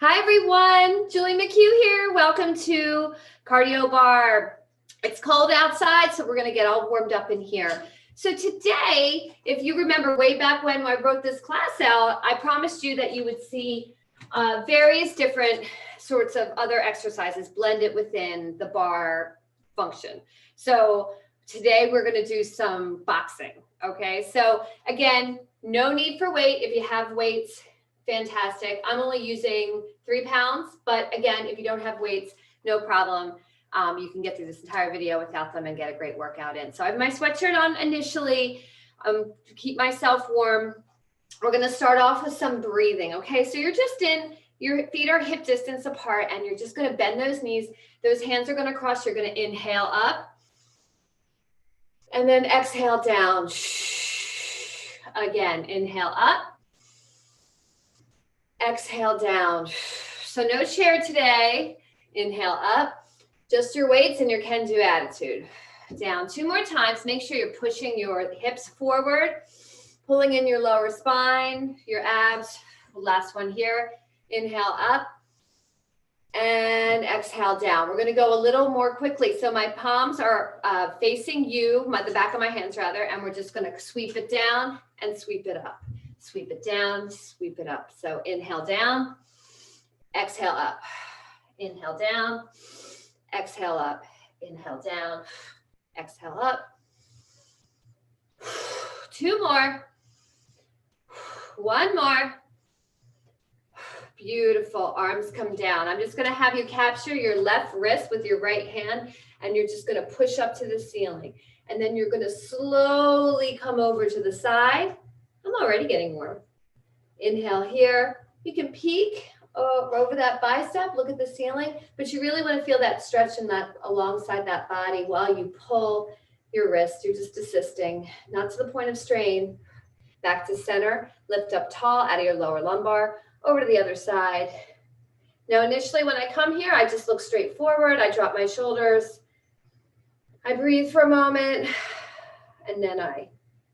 Hi everyone, Julie McHugh here. Welcome to Cardio Bar. It's cold outside, so we're gonna get all warmed up in here. So today, if you remember way back when I wrote this class out, I promised you that you would see various different sorts of other exercises blended within the bar function. So today we're gonna do some boxing, okay? So again, no need for weight. If you have weights, fantastic. I'm only using 3 pounds, but again, if you don't have weights, no problem. You can get through this entire video without them and get a great workout in. So I have my sweatshirt on initially to keep myself warm. We're gonna start off with some breathing, okay? So you're just your feet are hip distance apart and you're just gonna bend those knees. Those hands are gonna cross. You're gonna inhale up and then exhale down. Again, inhale up. Exhale down. So no chair today. Inhale up. Just your weights and your can-do attitude. Down 2 more times. Make sure you're pushing your hips forward, pulling in your lower spine, your abs. Last one here. Inhale up and exhale down. We're going to go a little more quickly. So my palms are facing you, the back of my hands rather, and we're just going to sweep it down and sweep it up. Sweep it down, sweep it up. So inhale down, exhale up. Inhale down, exhale up. Inhale down, exhale up. 2 more. 1 more. Beautiful. Arms come down. I'm just going to have you capture your left wrist with your right hand, and you're just going to push up to the ceiling. And then you're going to slowly come over to the side. I'm already getting warm. Inhale here. You can peek over that bicep, look at the ceiling, but you really want to feel that stretch in that alongside that body while you pull your wrist. You're just assisting, not to the point of strain. Back to center, lift up tall out of your lower lumbar, over to the other side. Now, initially when I come here, I just look straight forward. I drop my shoulders. I breathe for a moment, and then I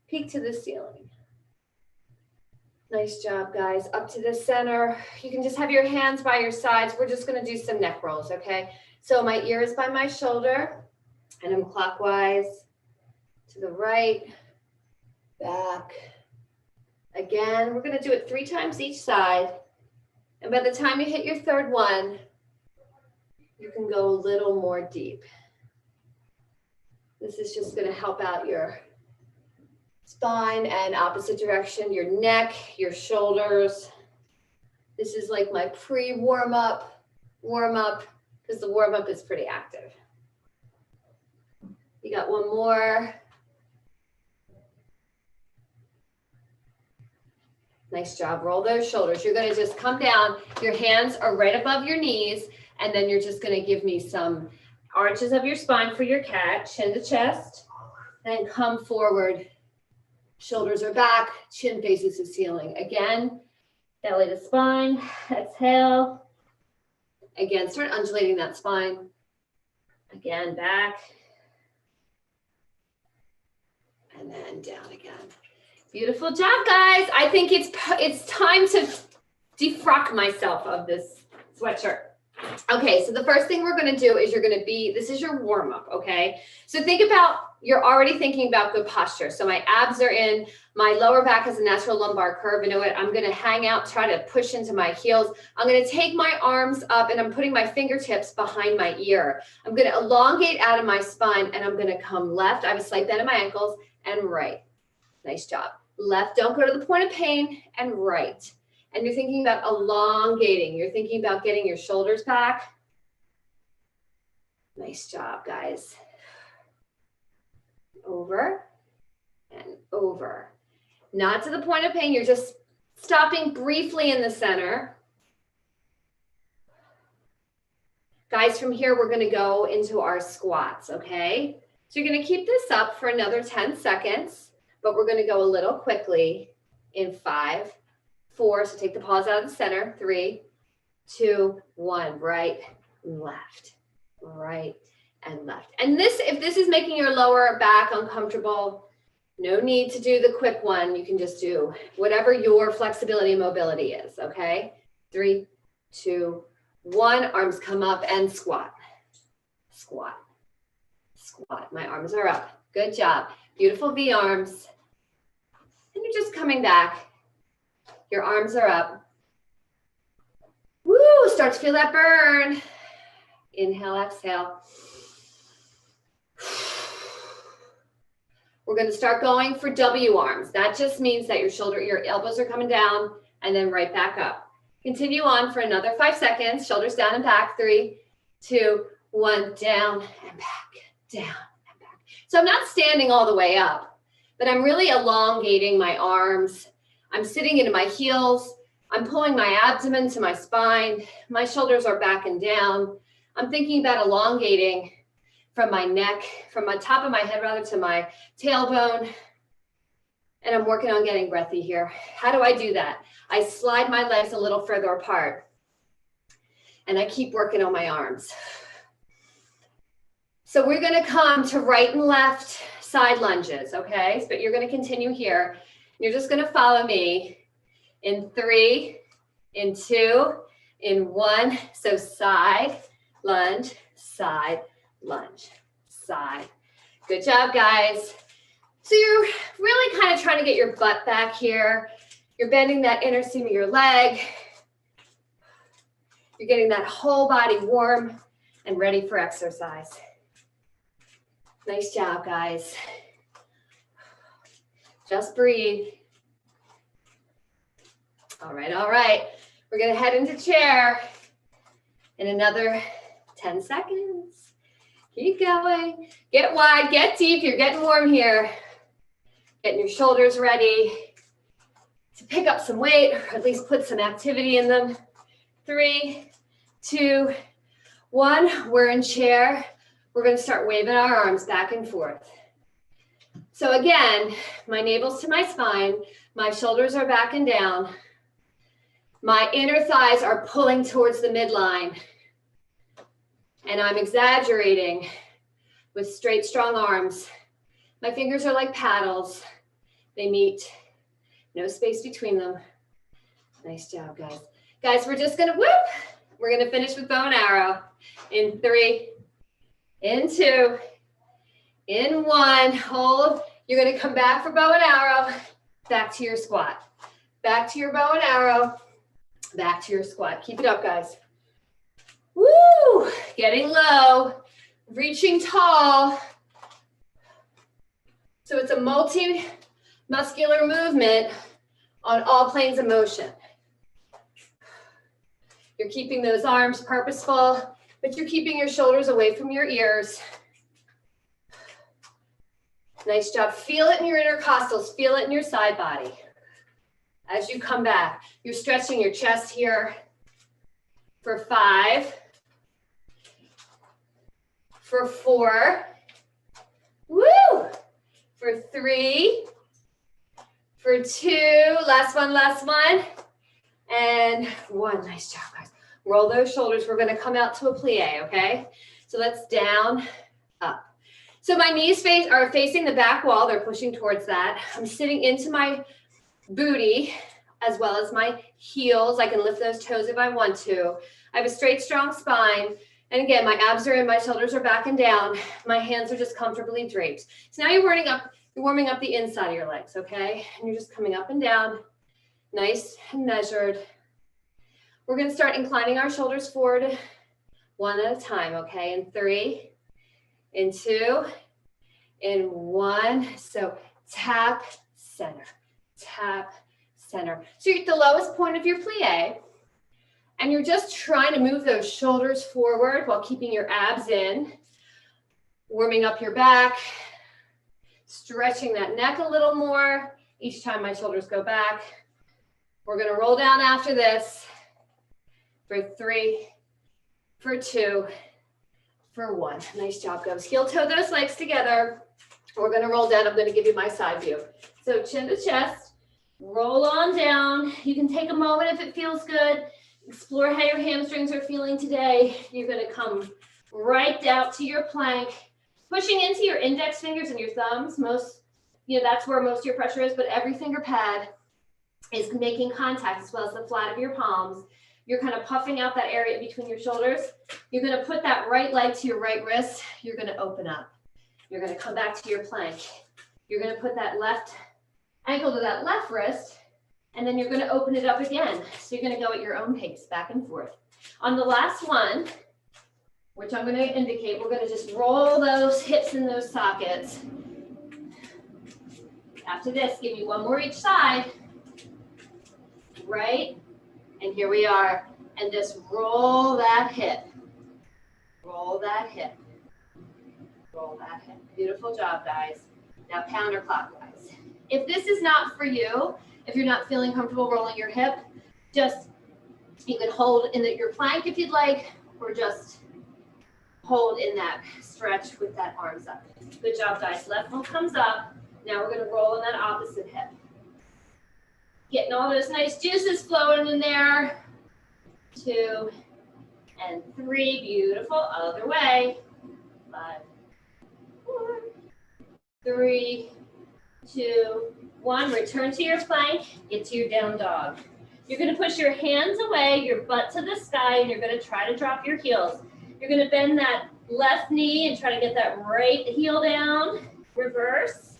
peek to the ceiling. Nice job, guys. Up to the center. You can just have your hands by your sides. We're just going to do some neck rolls, okay? So my ear is by my shoulder, and I'm clockwise to the right, back. Again, we're going to do it 3 times each side. And by the time you hit your 3rd one, you can go a little more deep. This is just going to help out your spine and opposite direction, your neck, your shoulders. This is like my pre-warm-up, because the warm-up is pretty active. You got 1 more. Nice job. Roll those shoulders. You're going to just come down. Your hands are right above your knees, and then you're just going to give me some arches of your spine for your cat, chin to chest, and come forward. Shoulders are back, chin faces the ceiling. Again, belly to spine, exhale. Again, start undulating that spine. Again, back. And then down again. Beautiful job, guys. I think it's time to defrock myself of this sweatshirt. Okay, so the first thing we're going to do is this is your warm-up, okay? So think about, you're already thinking about good posture. So my abs are in, my lower back has a natural lumbar curve. You know what? I'm going to hang out, try to push into my heels. I'm going to take my arms up and I'm putting my fingertips behind my ear. I'm going to elongate out of my spine and I'm going to come left. I have a slight bend in my ankles and right. Nice job. Left, don't go to the point of pain, and right. And you're thinking about elongating. You're thinking about getting your shoulders back. Nice job, guys. Over and over. Not to the point of pain. You're just stopping briefly in the center. Guys, from here, we're going to go into our squats, okay? So you're going to keep this up for another 10 seconds, but we're going to go a little quickly in 5, 4, so take the pause out of the center, 3, 2, 1, right, left, right, and left. And if this is making your lower back uncomfortable, no need to do the quick one. You can just do whatever your flexibility and mobility is, okay? 3, 2, 1. Arms come up and squat. Squat. Squat. My arms are up. Good job. Beautiful V arms. And you're just coming back. Your arms are up. Woo! Start to feel that burn. Inhale, exhale. We're going to start going for W arms. That just means that your elbows are coming down and then right back up. Continue on for another 5 seconds. Shoulders down and back. 3, 2, 1. Down and back. Down and back. So I'm not standing all the way up, but I'm really elongating my arms. I'm sitting into my heels. I'm pulling my abdomen to my spine. My shoulders are back and down. I'm thinking about elongating from my neck, from my top of my head rather, to my tailbone. And I'm working on getting breathy here. How do I do that? I slide my legs a little further apart. And I keep working on my arms. So we're gonna come to right and left side lunges, okay? But you're gonna continue here. You're just gonna follow me in 3, in 2, in 1. So side, lunge, side, lunge, side. Good job, guys. So you're really kind of trying to get your butt back here. You're bending that inner seam of your leg. You're getting that whole body warm and ready for exercise. Nice job, guys. Just breathe. All right, all right. We're gonna head into chair in another 10 seconds. Keep going. Get wide, get deep. You're getting warm here. Getting your shoulders ready to pick up some weight, or at least put some activity in them. 3, 2, 1. We're in chair. We're going to start waving our arms back and forth. So again, my navel's to my spine. My shoulders are back and down. My inner thighs are pulling towards the midline. And I'm exaggerating with straight, strong arms. My fingers are like paddles. They meet. No space between them. Nice job, guys. Guys, we're just going to whoop. We're going to finish with bow and arrow. In 3, in 2, in 1. Hold. You're going to come back for bow and arrow. Back to your squat. Back to your bow and arrow. Back to your squat. Keep it up, guys. Woo! Getting low. Reaching tall. So it's a multi-muscular movement on all planes of motion. You're keeping those arms purposeful, but you're keeping your shoulders away from your ears. Nice job. Feel it in your intercostals. Feel it in your side body. As you come back, you're stretching your chest here for 5, for 4, woo, for 3, for 2, last one, and 1. Nice job, guys. Roll those shoulders. We're going to come out to a plie, okay? So let's down, up. So my knees are facing the back wall. They're pushing towards that. I'm sitting into my booty as well as my heels. I can lift those toes if I want to. I have a straight, strong spine. And again, my abs are in, my shoulders are back and down. My hands are just comfortably draped. So now you're warming up the inside of your legs, okay? And you're just coming up and down, nice and measured. We're going to start inclining our shoulders forward 1 at a time, okay? In 3, in 2, in 1. So tap, center, tap, center. So you're at the lowest point of your plie, and you're just trying to move those shoulders forward while keeping your abs in, warming up your back, stretching that neck a little more each time my shoulders go back. We're going to roll down after this for 3, for 2, for 1. Nice job, guys. Heel toe those legs together. We're going to roll down. I'm going to give you my side view. So chin to chest, roll on down. You can take a moment if it feels good. Explore how your hamstrings are feeling today. You're going to come right out to your plank, pushing into your index fingers and your thumbs. That's where most of your pressure is, but every finger pad is making contact as well as the flat of your palms. You're kind of puffing out that area between your shoulders. You're going to put that right leg to your right wrist. You're going to open up. You're going to come back to your plank. You're going to put that left ankle to that left wrist, and then you're going to open it up again. So you're going to go at your own pace, back and forth. On the last one, which I'm going to indicate, we're going to just roll those hips in those sockets. After this, give me one more each side. Right? And here we are. And just roll that hip. Roll that hip. Roll that hip. Beautiful job, guys. Now counterclockwise. If this is not for you, if you're not feeling comfortable rolling your hip, just, you can hold in your plank if you'd like, or just hold in that stretch with that arms up. Good job, guys. Left one comes up. Now we're going to roll in that opposite hip. Getting all those nice juices flowing in there. 2 and 3. Beautiful. Other way. 5, 4, 3, 2, 1. Return to your plank. Get to your down dog. You're going to push your hands away, your butt to the sky, and you're going to try to drop your heels. You're going to bend that left knee and try to get that right heel down. Reverse.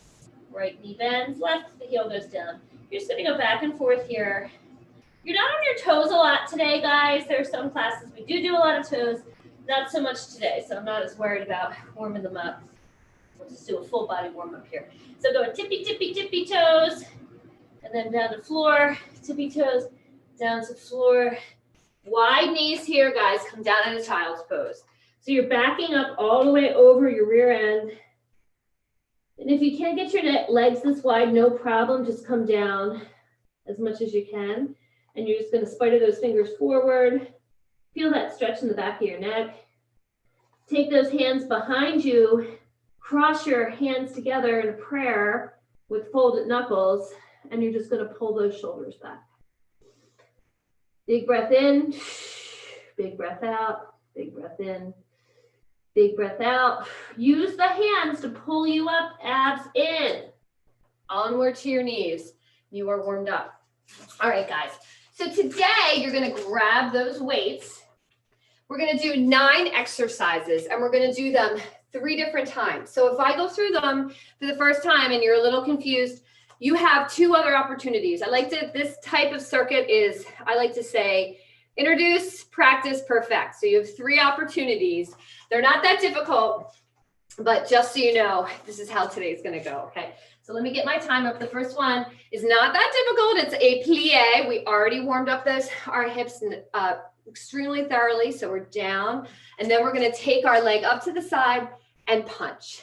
Right knee bends, left heel goes down. You're just going to go back and forth here. You're not on your toes a lot today, guys. There are some classes we do a lot of toes. Not so much today, so I'm not as worried about warming them up. We'll just do a full body warm up here. So go tippy, tippy, tippy toes, and then down to floor, tippy toes, down to floor. Wide knees here, guys. Come down in a child's pose. So you're backing up all the way over your rear end. And if you can't get your legs this wide, no problem. Just come down as much as you can. And you're just going to spider those fingers forward. Feel that stretch in the back of your neck. Take those hands behind you. Cross your hands together in a prayer with folded knuckles. And you're just going to pull those shoulders back. Big breath in. Big breath out. Big breath in. Big breath out. Use the hands to pull you up, abs in. Onward to your knees. You are warmed up. All right, guys. So today you're going to grab those weights. We're going to do 9 exercises, and we're going to do them 3 different times. So if I go through them for the first time and you're a little confused, you have 2 other opportunities. This type of circuit is, I like to say, introduce, practice, perfect. So you have 3 opportunities. They're not that difficult, but just so you know, this is how today's going to go, okay? So let me get my time up. The first one is not that difficult. It's a plie. We already warmed up our hips extremely thoroughly, so we're down. And then we're going to take our leg up to the side and punch.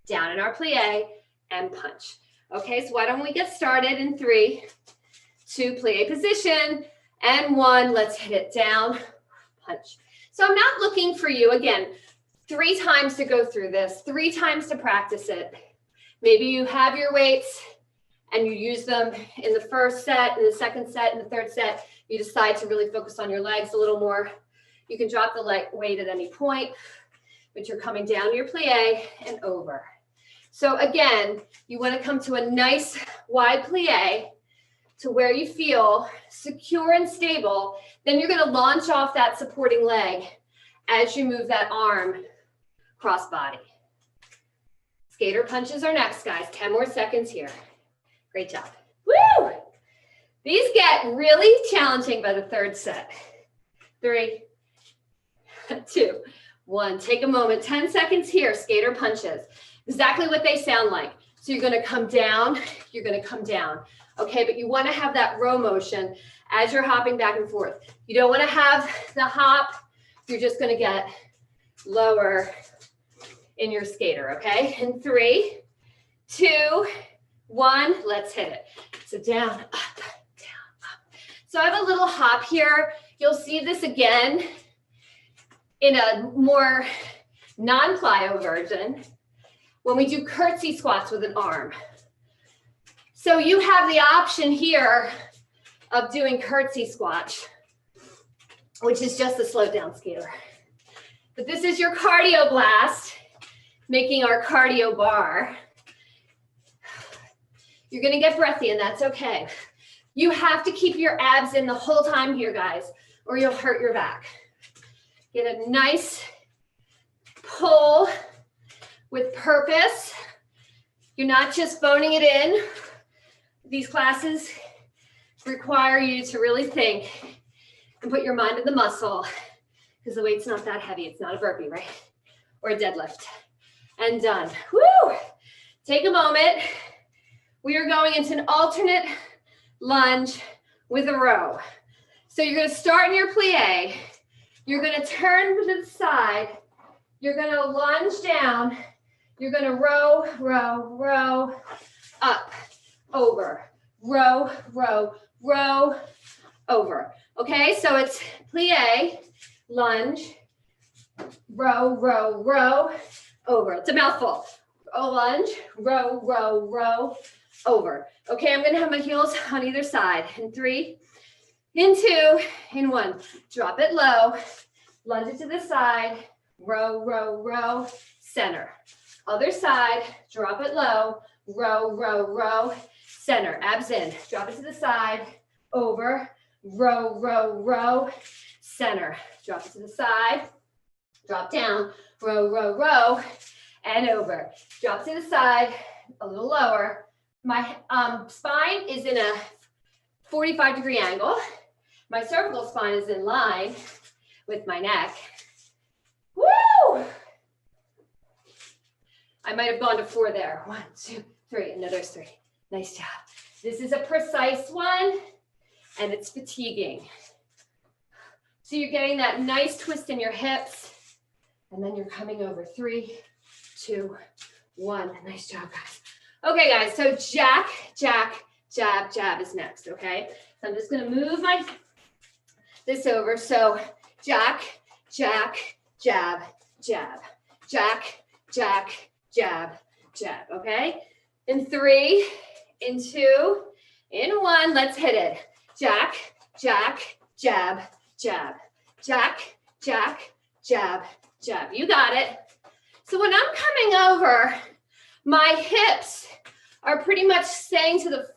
Down in our plie and punch. Okay, so why don't we get started in 3, 2, plie position, and 1, let's hit it down, punch. So I'm not looking for you, again, 3 times to go through this, 3 times to practice it. Maybe you have your weights and you use them in the first set, in the second set, in the third set. You decide to really focus on your legs a little more. You can drop the weight at any point, but you're coming down your plie and over. So again, you want to come to a nice wide plie to where you feel secure and stable. Then you're going to launch off that supporting leg as you move that arm cross body. Skater punches are next, guys. 10 more seconds here. Great job. Woo! These get really challenging by the 3rd set. 3, 2, 1. Take a moment. 10 seconds here. Skater punches. Exactly what they sound like. So you're going to come down. You're going to come down. Okay, but you want to have that row motion as you're hopping back and forth. You don't want to have the hop. You're just going to get lower in your skater, okay? In 3, 2, 1, let's hit it. So down, up, down, up. So I have a little hop here. You'll see this again in a more non-plyo version when we do curtsy squats with an arm. So you have the option here of doing curtsy squat, which is just a slowed down skater. But this is your cardio blast, making our cardio bar. You're gonna get breathy and that's okay. You have to keep your abs in the whole time here, guys, or you'll hurt your back. Get a nice pull with purpose. You're not just phoning it in. These classes require you to really think and put your mind in the muscle, because the weight's not that heavy. It's not a burpee, right? Or a deadlift. And done. Woo! Take a moment. We are going into an alternate lunge with a row. So you're going to start in your plie. You're going to turn to the side. You're going to lunge down. You're going to row, row, row, up, over, row, row, row, over. Okay, so it's plie, lunge, row, row, row, over. It's a mouthful. Lunge, row, row, row, over. Okay, I'm going to have my heels on either side. In 3, in 2, in 1. Drop it low, lunge it to the side, row, row, row, center. Other side, drop it low, row, row, row, center. Abs in. Drop it to the side, over, row, row, row, center. Drop it to the side, drop down, row, row, row, and over. Drop to the side, a little lower. My spine is in a 45-degree angle. My cervical spine is in line with my neck. Woo! I might have gone to 4 there. 1, 2, 3, and there's 3. Nice job. This is a precise one, and it's fatiguing. So you're getting that nice twist in your hips, and then you're coming over. 3, 2, 1. Nice job, guys. Okay, guys, so jack, jack, jab, jab is next, okay? So I'm just gonna move this over. So jack, jack, jab, jab, jack, jack, jab, jab, okay? In 3, in 2, in 1, let's hit it. Jack, jack, jab, jab, jack, jack, jab, jab. You got it. So when I'm coming over, my hips are pretty much staying to the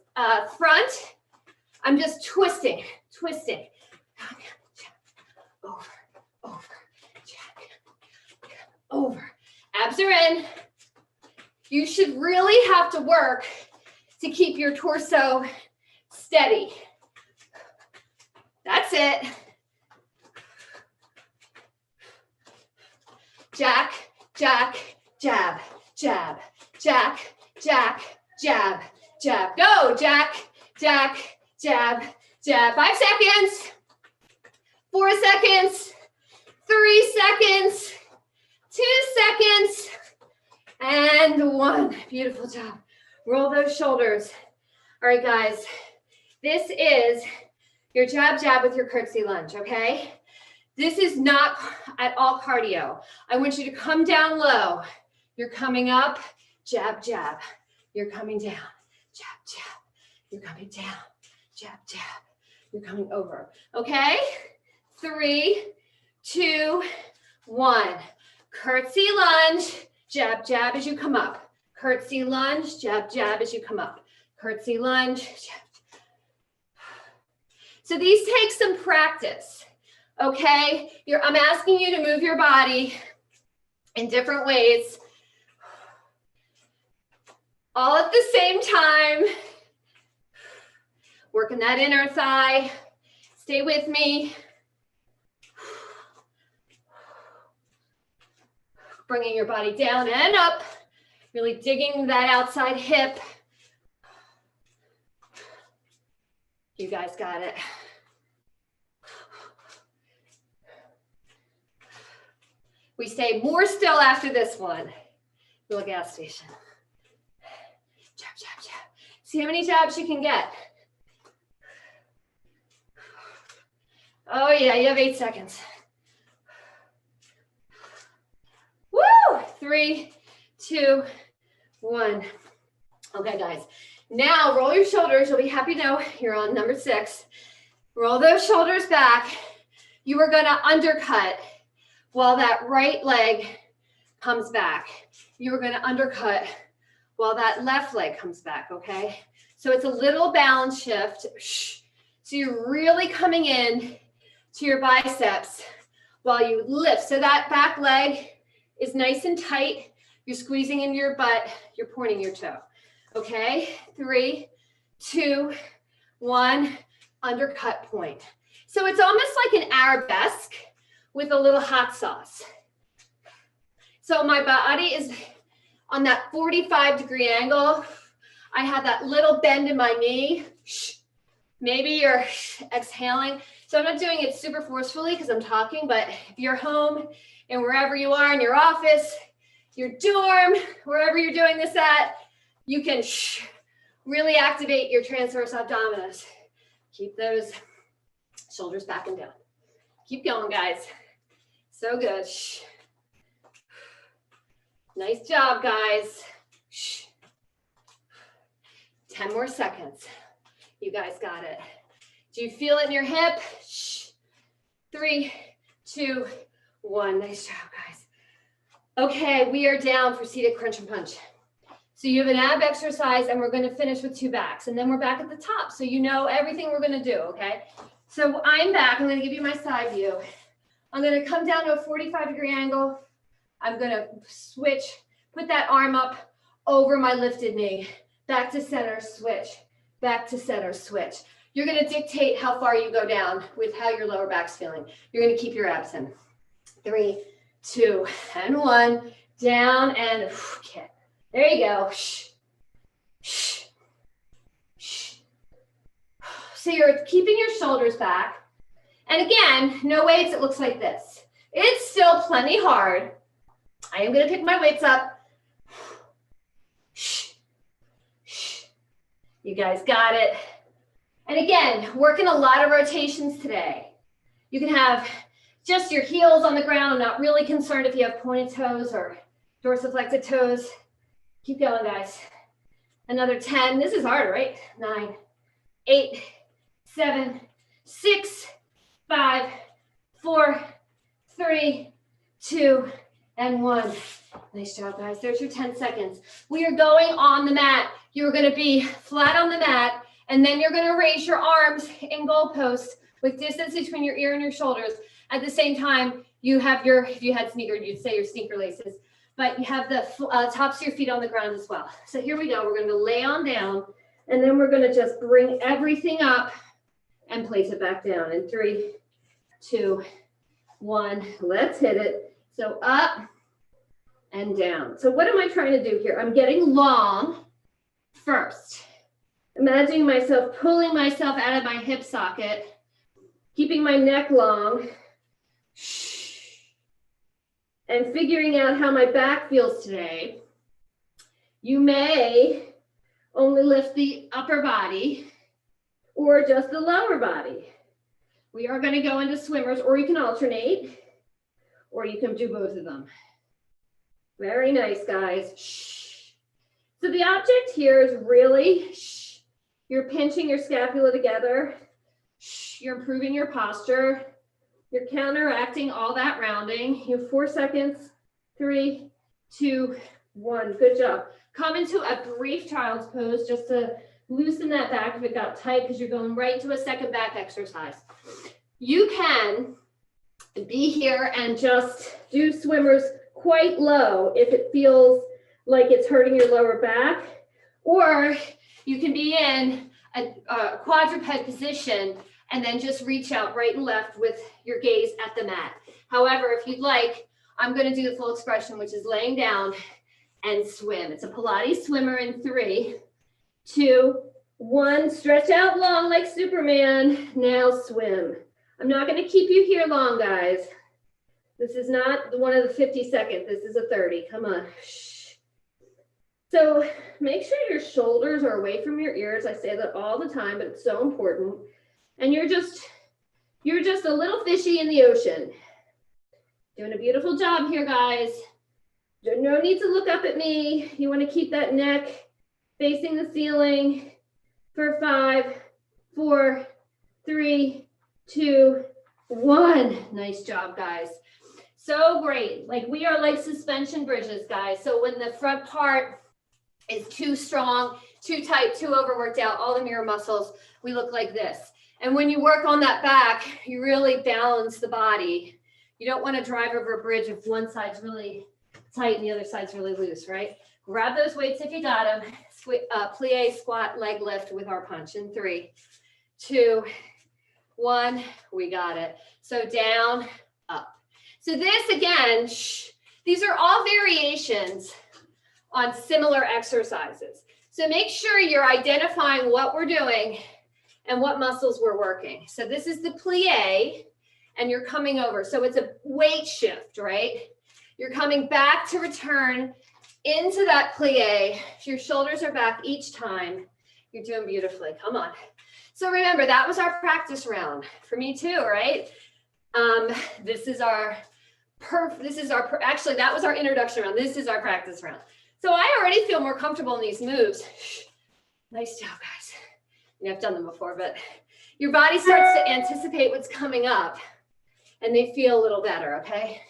front. I'm just twisting, twisting. Over, over, jack, over. Abs are in. You should really have to work to keep your torso steady. That's it. Jack, jack, jab, jab, jack, jack, jab, jab. Go, jack, jack, jab, jab. 5 seconds. 4 seconds. 3 seconds. 2 seconds. And 1. Beautiful job. Roll those shoulders. All right, guys. This is your jab, jab with your curtsy lunge, okay? This is not at all cardio. I want you to come down low. You're coming up, jab, jab. You're coming down, jab, jab. You're coming down, jab, jab. You're coming over, okay? 3, 2, 1. Curtsy lunge, jab, jab as you come up. Curtsy lunge, jab, jab as you come up. Curtsy lunge, jab. So these take some practice, okay? I'm asking you to move your body in different ways, all at the same time. Working that inner thigh. Stay with me. Bringing your body down and up. Really digging that outside hip. You guys got it. We stay more still after this one. Little gas station. Jab, jab, jab. See how many jabs you can get. Oh yeah, you have 8 seconds. Woo! 3, 2, 1. Okay, guys. Now roll your shoulders. You'll be happy to know you're on number 6. Roll those shoulders back. You are going to undercut while that right leg comes back. You are going to undercut while that left leg comes back, okay? So it's a little balance shift. So you're really coming in to your biceps while you lift. So that back leg is nice and tight. You're squeezing into your butt. You're pointing your toe. Okay, 3, 2, 1, undercut point. So it's almost like an arabesque with a little hot sauce. So my body is on that 45-degree angle. I have that little bend in my knee. Maybe you're exhaling. So I'm not doing it super forcefully because I'm talking, but if you're home and wherever you are in your office, your dorm, wherever you're doing this at, you can really activate your transverse abdominis. Keep those shoulders back and down. Keep going, guys. So good. Nice job, guys. 10 more seconds. You guys got it. Do you feel it in your hip? 3, 2, 1. Nice job, guys. Okay, we are down for seated crunch and punch. So you have an ab exercise, and we're going to finish with 2 backs, and then we're back at the top. So you know everything we're going to do, okay? So I'm back. I'm going to give you my side view. I'm going to come down to a 45-degree angle. I'm going to switch, put that arm up over my lifted knee. Back to center, switch. Back to center, switch. You're going to dictate how far you go down with how your lower back's feeling. You're going to keep your abs in. 3, 2, and 1. Down and kick. There you go. So you're keeping your shoulders back. And again, no weights, it looks like this. It's still plenty hard. I am going to pick my weights up. You guys got it. And again, working a lot of rotations today. You can have just your heels on the ground. I'm not really concerned if you have pointed toes or dorsiflexed toes. Keep going, guys. Another 10. This is hard, right? 9, 8, 7, 6, 5, 4, 3, 2, and 1. Nice job, guys. There's your 10 seconds. We are going on the mat. You're going to be flat on the mat, and then you're going to raise your arms in goalposts with distance between your ear and your shoulders. At the same time, you have your, if you had sneaker, you'd say your sneaker laces, but you have the tops of your feet on the ground as well. So here we go. We're going to lay on down, and then we're going to just bring everything up and place it back down in 3, 2, 1. Let's hit it. So up and down. So what am I trying to do here? I'm getting long first. Imagining myself pulling myself out of my hip socket, keeping my neck long, and figuring out how my back feels today. You may only lift the upper body or just the lower body. We are going to go into swimmers, or you can alternate, or you can do both of them. Very nice, guys. So the object here is really, you're pinching your scapula together. You're improving your posture. You're counteracting all that rounding. You have 4 seconds. 3, 2, 1. Good job. Come into a brief child's pose just to loosen that back if it got tight, because you're going right to a second back exercise. You can be here and just do swimmers quite low if it feels like it's hurting your lower back, or you can be in a quadruped position and then just reach out right and left with your gaze at the mat. However, if you'd like, I'm going to do the full expression, which is laying down and swim. It's a Pilates swimmer in 3, 2, 1. Stretch out long like Superman. Now swim. I'm not going to keep you here long, guys. This is not one of the 50 seconds. This is a 30. Come on. So make sure your shoulders are away from your ears. I say that all the time, but it's so important. And you're just a little fishy in the ocean. Doing a beautiful job here, guys. No need to look up at me. You want to keep that neck facing the ceiling for 5, 4, 3, 2, 1. Nice job, guys. So great. Like, we are like suspension bridges, guys. So when the front part is too strong, too tight, too overworked out, all the mirror muscles, we look like this. And when you work on that back, you really balance the body. You don't want to drive over a bridge if one side's really tight and the other side's really loose, right? Grab those weights if you got them. Plie squat leg lift with our punch in 3, 2, 1. We got it. So down, up. So this again, these are all variations on similar exercises. So make sure you're identifying what we're doing and what muscles we're working. So this is the plie, and you're coming over. So it's a weight shift, right? You're coming back to return into that plie. Your shoulders are back each time. You're doing beautifully. Come on. So remember, that was our practice round. For me too, right? Actually, that was our introduction round. This is our practice round. So I already feel more comfortable in these moves. Nice job, guys. I've done them before, but your body starts to anticipate what's coming up and they feel a little better, okay?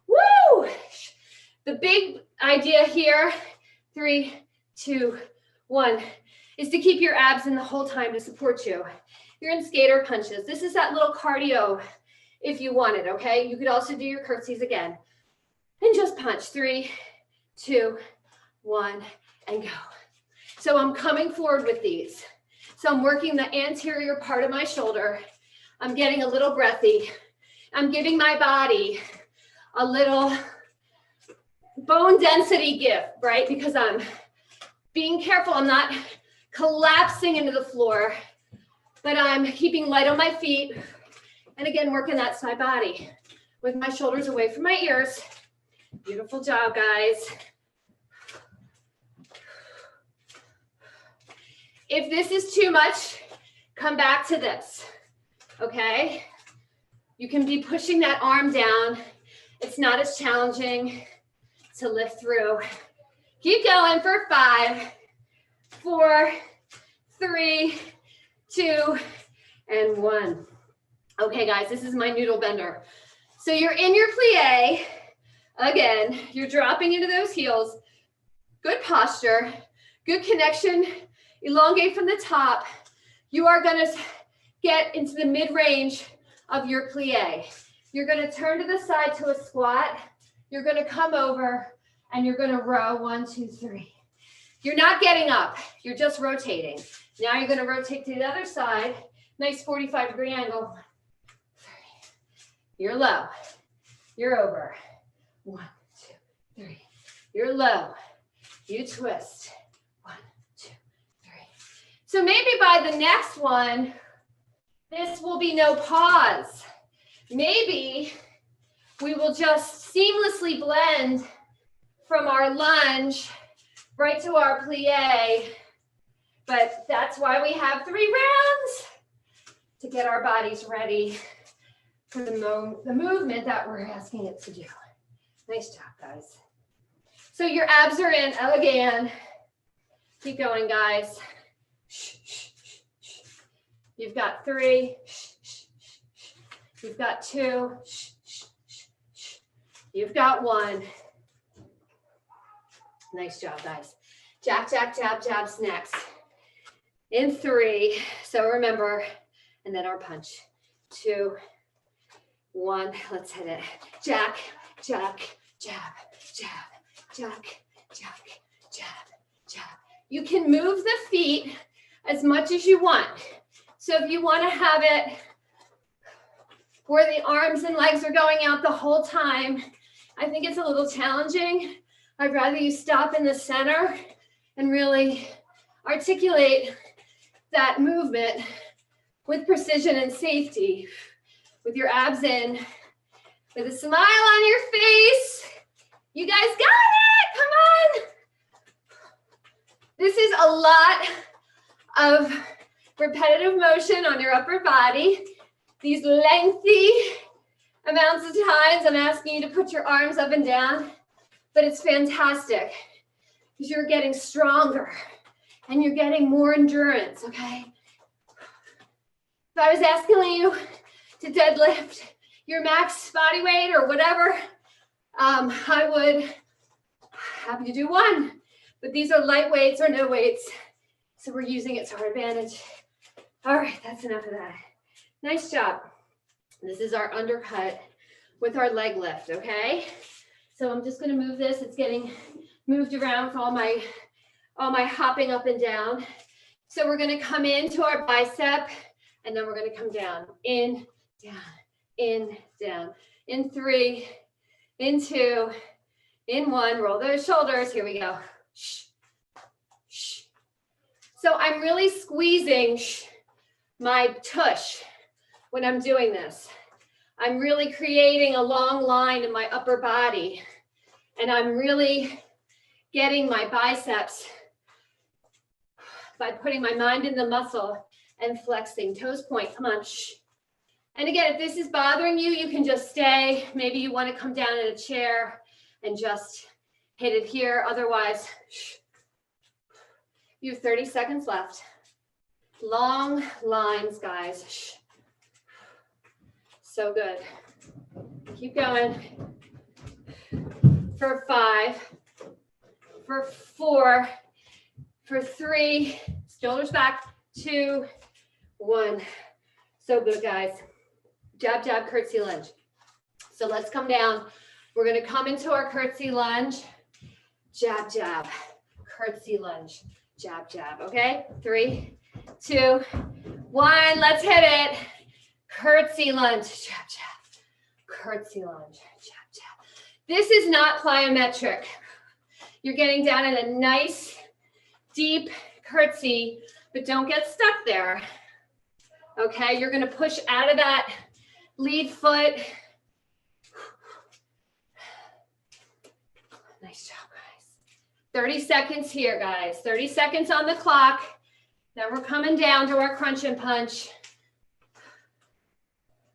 Woo! The big idea here, 3, 2, 1, is to keep your abs in the whole time to support you. You're in skater punches. This is that little cardio if you want it, okay? You could also do your curtsies again. And just punch, 3, 2, 1, and go. So I'm coming forward with these. So I'm working the anterior part of my shoulder. I'm getting a little breathy. I'm giving my body a little bone density gift, right? Because I'm being careful. I'm not collapsing into the floor, but I'm keeping light on my feet. And again, working that side body with my shoulders away from my ears. Beautiful job, guys. If this is too much, come back to this, okay? You can be pushing that arm down. It's not as challenging to lift through. Keep going for 5, 4, 3, 2, and 1. Okay, guys, this is my noodle bender. So you're in your plie. Again, you're dropping into those heels. Good posture, good connection. Elongate from the top. You are going to get into the mid-range of your plie. You're going to turn to the side to a squat. You're going to come over and you're going to row 1, 2, 3. You're not getting up. You're just rotating. Now you're going to rotate to the other side. Nice 45-degree angle. 1, 3. You're low. You're over. 1, 2, 3. You're low. You twist. 1, 2, 3. So maybe by the next one, this will be no pause. Maybe we will just seamlessly blend from our lunge right to our plie. But that's why we have 3 rounds, to get our bodies ready for the movement that we're asking it to do. Nice job, guys. So your abs are in again. Keep going, guys. You've got 3. You've got 2. You've got 1. Nice job, guys. Jack, jack, jab, jabs next. In 3. So remember, and then our punch. 2, 1. Let's hit it. Jack, jack, jab, jab, jack, jack, jab, jab. You can move the feet as much as you want. So if you want to have it where the arms and legs are going out the whole time, I think it's a little challenging. I'd rather you stop in the center and really articulate that movement with precision and safety, with your abs in, with a smile on your face. You guys got it, come on. This is a lot of repetitive motion on your upper body. These lengthy amounts of times I'm asking you to put your arms up and down, but it's fantastic because you're getting stronger and you're getting more endurance, okay? If I was asking you to deadlift your max body weight or whatever, I would have you do 1, but these are light weights or no weights, so we're using it to our advantage. All right, that's enough of that. Nice job. This is our undercut with our leg lift, okay? So I'm just gonna move this. It's getting moved around for all my hopping up and down. So we're gonna come into our bicep, and then we're gonna come down, in, down, in 3, in 2, in 1, roll those shoulders, here we go. So I'm really squeezing my tush when I'm doing this. I'm really creating a long line in my upper body, and I'm really getting my biceps by putting my mind in the muscle and flexing. Toes point, come on. And again, if this is bothering you, you can just stay. Maybe you want to come down in a chair and just hit it here. Otherwise, you have 30 seconds left. Long lines, guys. So good. Keep going. For 5, for 4, for 3, shoulders back, 2, 1. So good, guys. Jab, jab, curtsy lunge. So let's come down. We're going to come into our curtsy lunge. Jab, jab, curtsy lunge. Jab, jab. Okay? 3, 2, 1. Let's hit it. Curtsy lunge. Jab, jab. Curtsy lunge. Jab, jab. This is not plyometric. You're getting down in a nice, deep curtsy, but don't get stuck there. Okay? You're going to push out of that lead foot. Nice job, guys. 30 seconds here, guys. 30 seconds on the clock. Then we're coming down to our crunch and punch.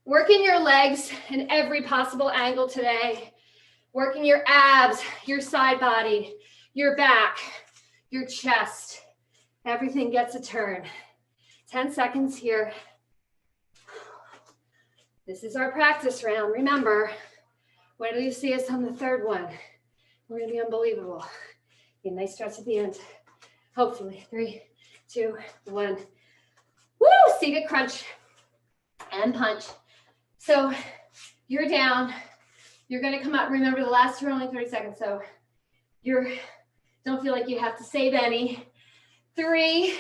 Working your legs in every possible angle today. Working your abs, your side body, your back, your chest. Everything gets a turn. 10 seconds here. This is our practice round. Remember, wait till you see us on the third one. We're going to be unbelievable. Get a nice stretch at the end. Hopefully. 3, 2, 1. Woo! Seated crunch and punch. So you're down. You're going to come up. Remember, the last two are only 30 seconds, so don't feel like you have to save any. 3,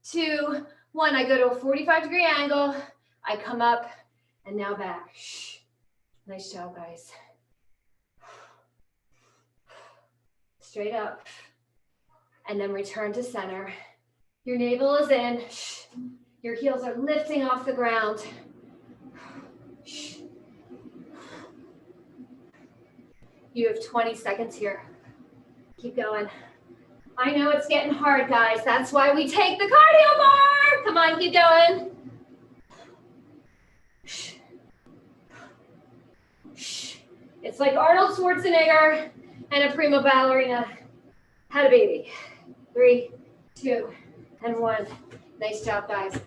2, 1. I go to a 45-degree angle. I come up and now back. Nice job, guys. Straight up. And then return to center. Your navel is in. Your heels are lifting off the ground. You have 20 seconds here. Keep going. I know it's getting hard, guys. That's why we take the cardio bar. Come on, keep going. It's like Arnold Schwarzenegger and a prima ballerina had a baby. 3, 2, and 1. Nice job, guys.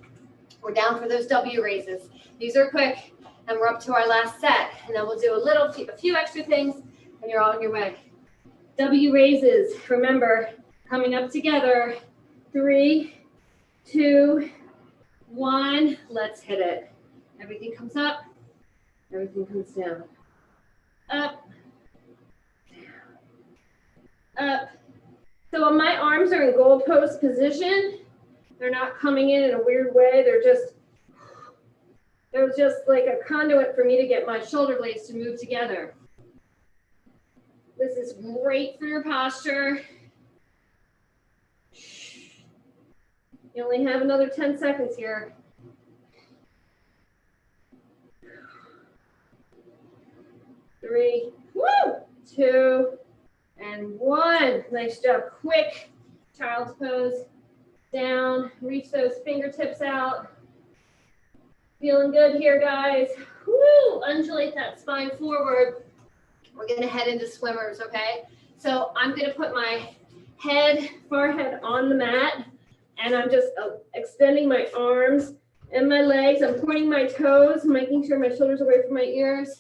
We're down for those W raises. These are quick, and we're up to our last set. And then we'll do a few extra things, and you're all on your way. W raises, remember, coming up together. 3, 2, 1. Let's hit it. Everything comes up. Everything comes down. Up. Down. Up. So when my arms are in goalpost position, they're not coming in a weird way. They're just like a conduit for me to get my shoulder blades to move together. This is great for your posture. You only have another 10 seconds here. 3, 2, and 1. Nice job. Quick child's pose. Down. Reach those fingertips out. Feeling good here, guys. Woo! Undulate that spine forward. We're going to head into swimmers, okay? So I'm going to put my forehead on the mat, and I'm just extending my arms and my legs. I'm pointing my toes, making sure my shoulders are away from my ears.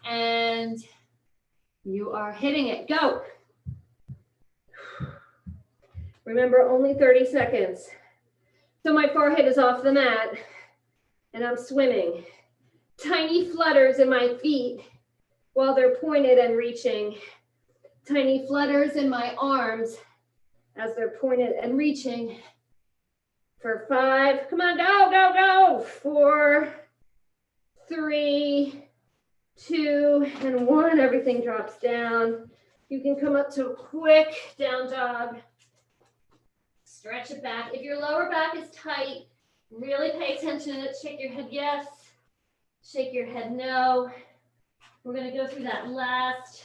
And you are hitting it. Go. Remember, only 30 seconds. So my forehead is off the mat and I'm swimming. Tiny flutters in my feet while they're pointed and reaching. Tiny flutters in my arms as they're pointed and reaching. For 5, come on, go, go, go. 4, 3, 2, and 1. Everything drops down. You can come up to a quick down dog. Stretch it back. If your lower back is tight, really pay attention to it. Shake your head yes. Shake your head no. We're going to go through that last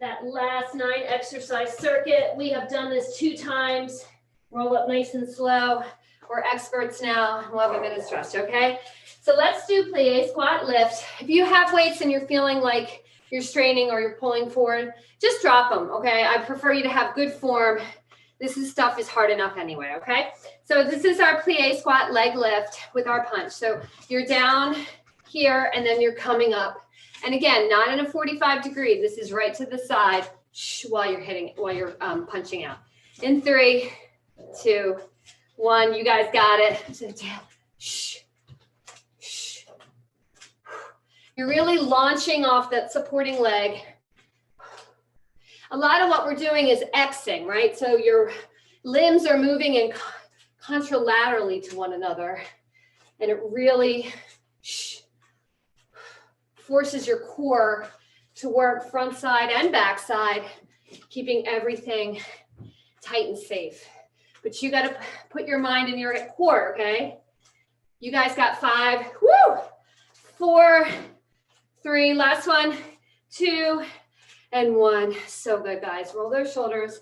9 exercise circuit. We have done this 2 times. Roll up nice and slow. We're experts now. We'll have a minute stretch, okay? So let's do plie squat lift. If you have weights and you're feeling like you're straining or you're pulling forward, just drop them, okay? I prefer you to have good form. This stuff is hard enough anyway, okay? So this is our plie squat leg lift with our punch. So you're down here and then you're coming up. And again, not in a 45 degree. This is right to the side while you're punching out. In 3, 2, 1. You guys got it. You're really launching off that supporting leg. A lot of what we're doing is Xing, right? So your limbs are moving in contralaterally to one another. And it really forces your core to work front side and back side, keeping everything tight and safe. But you got to put your mind in your core, okay? You guys got 5, 4, 3, last one, 2, and 1. So good, guys. Roll those shoulders.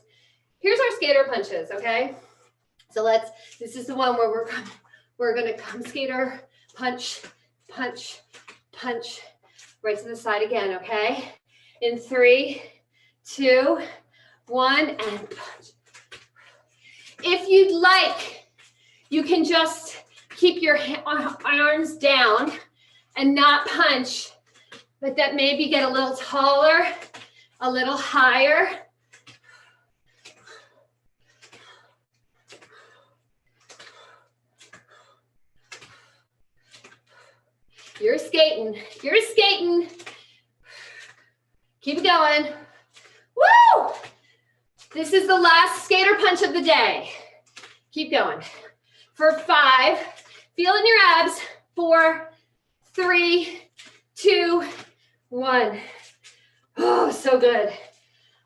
Here's our skater punches, okay? So this is the one where we're gonna come skater, punch, punch, punch, right to the side again, okay? In 3, 2, 1, and punch. If you'd like, you can just keep your arms down and not punch, but that maybe get a little taller, a little higher. You're skating. You're skating. Keep it going. Woo! This is the last skater punch of the day. Keep going. For 5, feel in your abs. 4, 3, 2, 1. Oh, so good.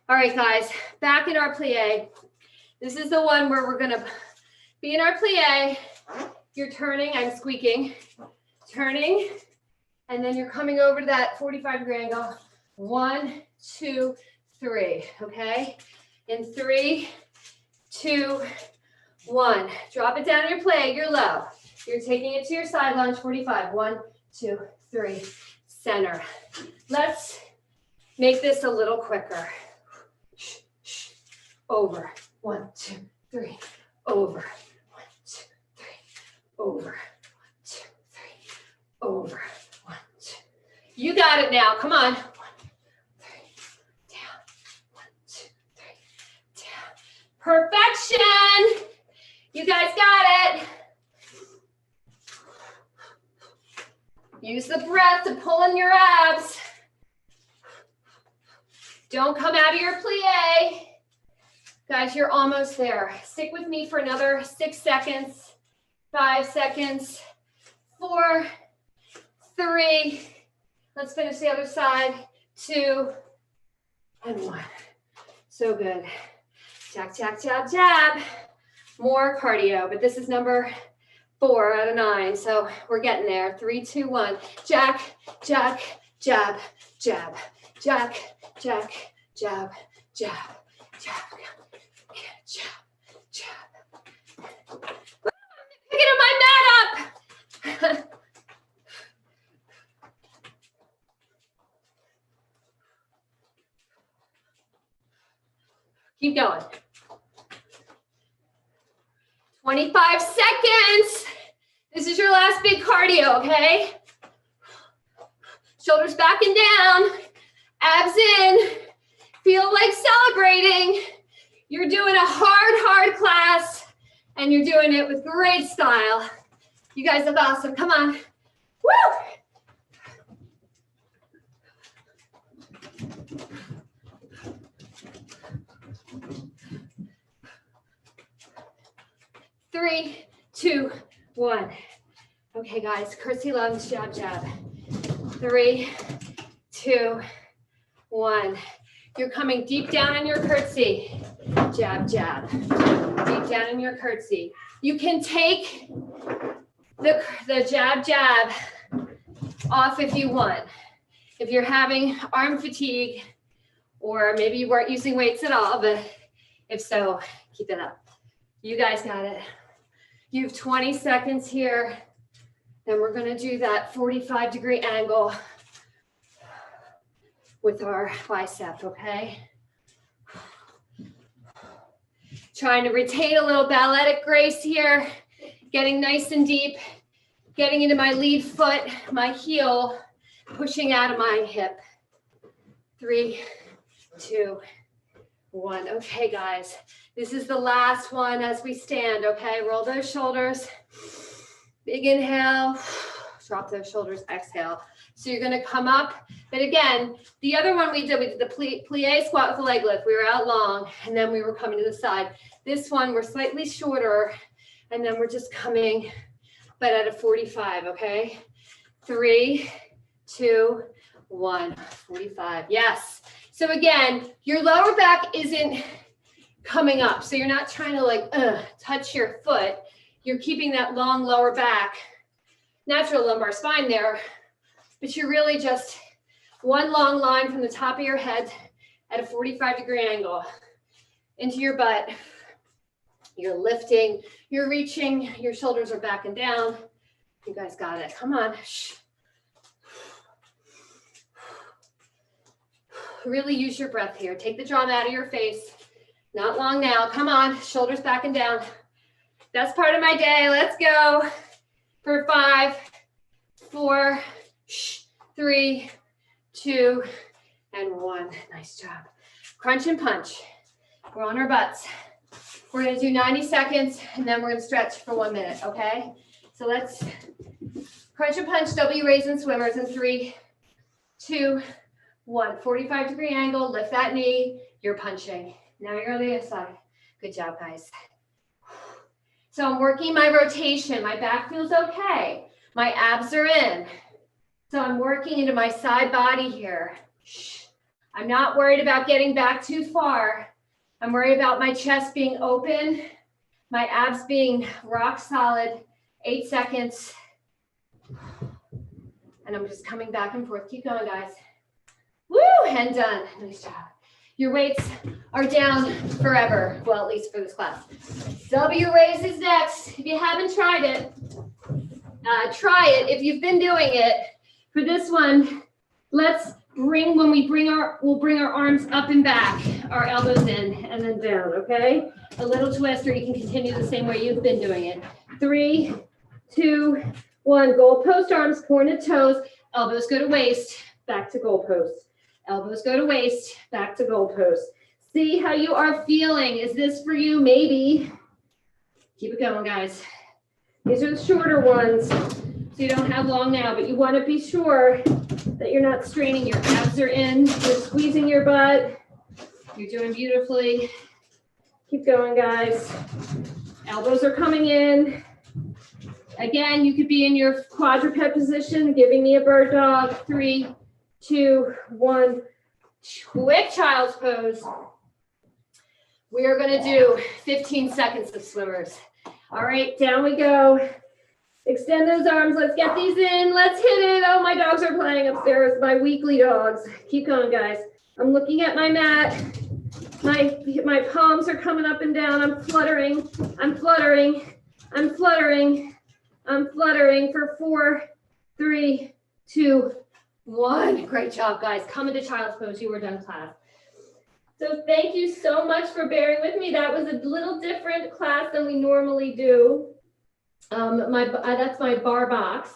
All right, guys, back in our plie. This is the one where we're gonna be in our plie. You're turning, I'm squeaking. Turning, and then you're coming over to that 45-degree angle. 1, 2, 3, okay? In 3, 2, 1. Drop it down your plie, you're low. You're taking it to your side lunge, 45. 1, 2, 3, center. Let's make this a little quicker. Over. 1, 2, 3. Over. 1, 2, 3. Over. 1, 2, 3. Over. 1, 2. You got it now. Come on. 1, 3. Down. 1, 2, 3. Down. Perfection. You guys got it. Use the breath to pull in your abs. Don't come out of your plie. Guys, you're almost there. Stick with me for another 6 seconds, 5 seconds, 4, 3. Let's finish the other side. 2, and 1. So good. Jab, jab, jab, jab. More cardio, but this is number 4 out of 9. So we're getting there. 3, 2, 1. Jack, jack, jab, jab, jack, jack, jab, jab, jab, jab, jab. Picking up my mat up. Keep going. 25 seconds. This is your last big cardio, okay? Shoulders back and down, abs in. Feel like celebrating. You're doing a hard class. And you're doing it with great style. You guys look awesome. Come on. Woo! Three, two, one. Okay, guys, curtsy lunge, jab, jab. 3, 2, 1. You're coming deep down in your curtsy. Jab, jab. Deep down in your curtsy. You can take the jab, jab off if you want. If you're having arm fatigue, or maybe you weren't using weights at all, but if so, keep it up. You guys got it. You have 20 seconds here. Then we're going to do that 45-degree angle with our bicep, okay? Trying to retain a little balletic grace here, getting nice and deep, getting into my lead foot, my heel, pushing out of my hip. 3, 2, 1. Okay, guys, this is the last one as we stand, okay? Roll those shoulders. Big inhale, drop those shoulders, exhale. So you're gonna come up, but again, the other one we did the plie squat with the leg lift. We were out long, and then we were coming to the side. This one, we're slightly shorter, and then we're just coming, but at a 45, okay? 3, 2, 1, 45, yes. So again, your lower back isn't coming up, so you're not trying to like touch your foot. You're keeping that long lower back, natural lumbar spine there, but you're really just one long line from the top of your head at a 45-degree angle into your butt. You're lifting, you're reaching, your shoulders are back and down. You guys got it. Come on. Shh. Really use your breath here. Take the drama out of your face. Not long now. Come on. Shoulders back and down. That's part of my day. Let's go for 5, 4, 3, 2, and 1. Nice job. Crunch and punch. We're on our butts. We're going to do 90 seconds, and then we're going to stretch for 1 minute, okay? So let's crunch and punch, W raise and swimmers in 3, 2, 1. 45-degree angle. Lift that knee. You're punching. Now you're on the other side. Good job, guys. So I'm working my rotation. My back feels okay. My abs are in. So I'm working into my side body here. Shh. I'm not worried about getting back too far. I'm worried about my chest being open, my abs being rock solid. 8 seconds. And I'm just coming back and forth. Keep going, guys. Woo, and done. Nice job. Your weights are down forever. Well, at least for this class. W raise is next. If you haven't tried it, try it. If you've been doing it, for this one, let's bring, we'll bring our arms up and back, our elbows in and then down, okay? A little twist, or you can continue the same way you've been doing it. 3, 2, 1. Goal post arms, pointed toes, elbows go to waist, back to goal post. Elbows go to waist, back to goal post. See how you are feeling. Is this for you? Maybe. Keep it going, guys. These are the shorter ones, so you don't have long now, but you want to be sure that you're not straining. Your abs are in. You're squeezing your butt. You're doing beautifully. Keep going, guys. Elbows are coming in. Again, you could be in your quadruped position, giving me a bird dog. 3, 2, 1. Quick child's pose. We are going to do 15 seconds of swimmers. All right, down we go. Extend those arms. Let's get these in. Let's hit it. Oh, my dogs are playing upstairs. My weekly dogs. Keep going, guys. I'm looking at my mat. My palms are coming up and down. I'm fluttering. I'm fluttering. I'm fluttering. I'm fluttering for 4, 3, 2, 1. Great job, guys. Come into child's pose. You were done, class. So thank you so much for bearing with me. That was a little different class than we normally do. That's my bar box.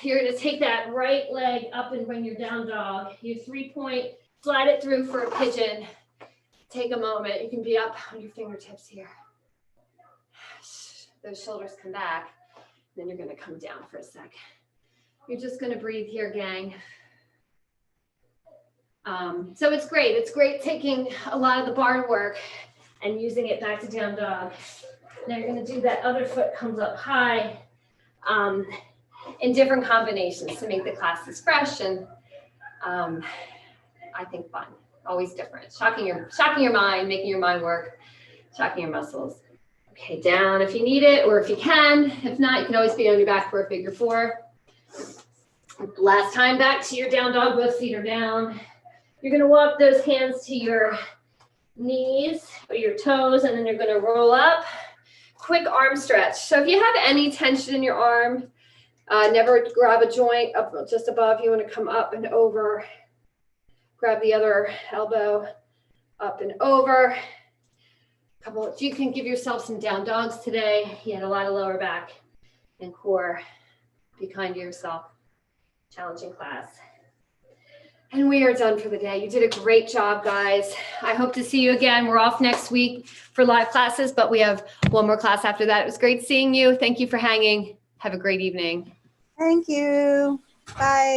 You're going to take that right leg up and bring your down dog. You 3-point, slide it through for a pigeon. Take a moment. You can be up on your fingertips here. those shoulders come back. Then you're gonna come down for a sec. You're just gonna breathe here, gang. So it's great. It's great taking a lot of the barre work and using it back to down dog. Now you're gonna do that other foot comes up high in different combinations to make the classes fresh and I think fun. Always different. Shocking your mind, making your mind work, shocking your muscles. Okay, down if you need it or if you can. If not, you can always be on your back for a figure four. Last time back to your down dog, both feet are down. You're gonna walk those hands to your knees or your toes, and then you're gonna roll up. Quick arm stretch. So if you have any tension in your arm, never grab a joint up just above. You wanna come up and over. Grab the other elbow up and over. You can give yourself some down dogs today. You had a lot of lower back and core. Be kind to yourself. Challenging class. And we are done for the day. You did a great job, guys. I hope to see you again. We're off next week for live classes, but we have one more class after that. It was great seeing you. Thank you for hanging. Have a great evening. Thank you. Bye.